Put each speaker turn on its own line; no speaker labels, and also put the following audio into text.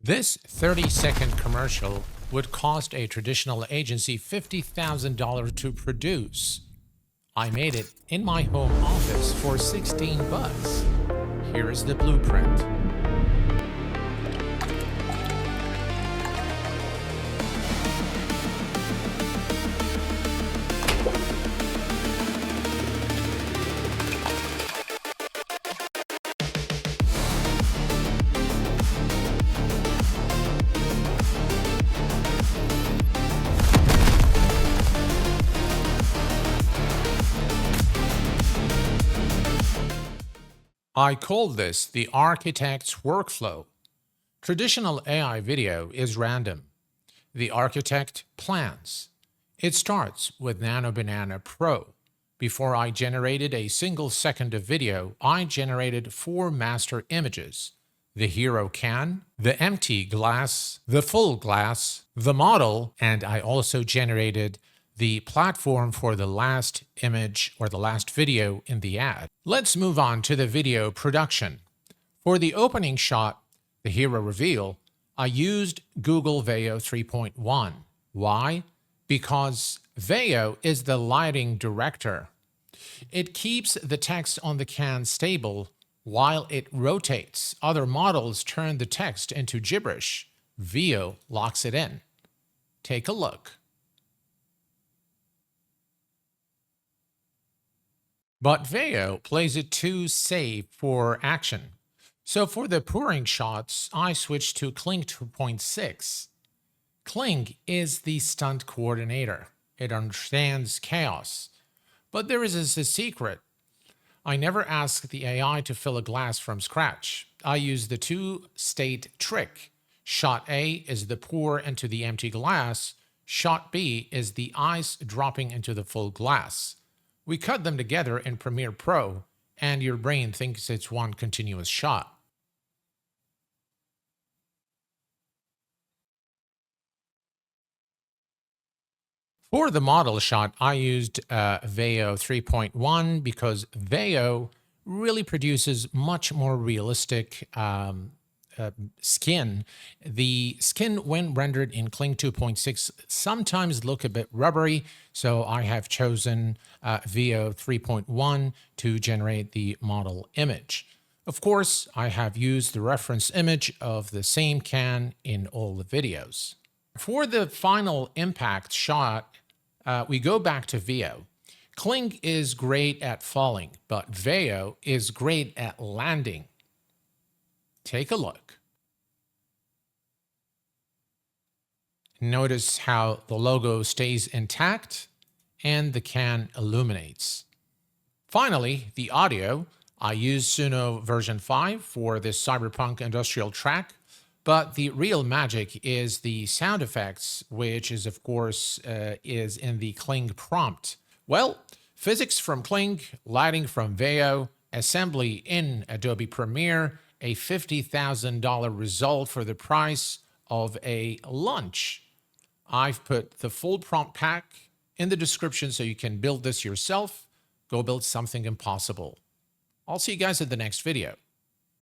This 30-second commercial would cost a traditional agency $50,000 to produce. I made it in my home office for 16 bucks. Here is the blueprint. I call this the architect's workflow. Traditional AI video is random. The architect plans. It starts with Nano Banana Pro. Before I generated a single second of video, I generated 4 master images: the hero can, the empty glass, the full glass, the model, and I also generated the platform for the last image or the last video in the ad. Let's move on to the video production. For the opening shot, the hero reveal, I used Google Veo 3.1. Why? Because Veo is the lighting director. It keeps the text on the can stable while it rotates. Other models turn the text into gibberish. Veo locks it in. Take a look. But Veo plays it too safe for action. So for the pouring shots, I switched to Kling 2.6. Kling is the stunt coordinator. It understands chaos. But there is a secret. I never ask the AI to fill a glass from scratch. I use the two-state trick. Shot A is the pour into the empty glass. Shot B is the ice dropping into the full glass. We cut them together in Premiere Pro, and your brain thinks it's one continuous shot. For the model shot, I used Veo 3.1 because Veo really produces much more realistic skin. The skin, when rendered in Kling 2.6, sometimes look a bit rubbery, so I have chosen Veo 3.1 to generate the model image. Of course, I have used the reference image of the same can in all the videos. For the final impact shot, we go back to Veo. Kling is great at falling, but Veo is great at landing. Take a look. Notice how the logo stays intact and the can illuminates. Finally, the audio. I used Suno version 5 for this cyberpunk industrial track, but the real magic is the sound effects, which is, of course, is in the Kling prompt. Well, physics from Kling, lighting from Veo, assembly in Adobe Premiere, a $50,000 result for the price of a lunch. I've put the full prompt pack in the description so you can build this yourself. Go build something impossible. I'll see you guys in the next video.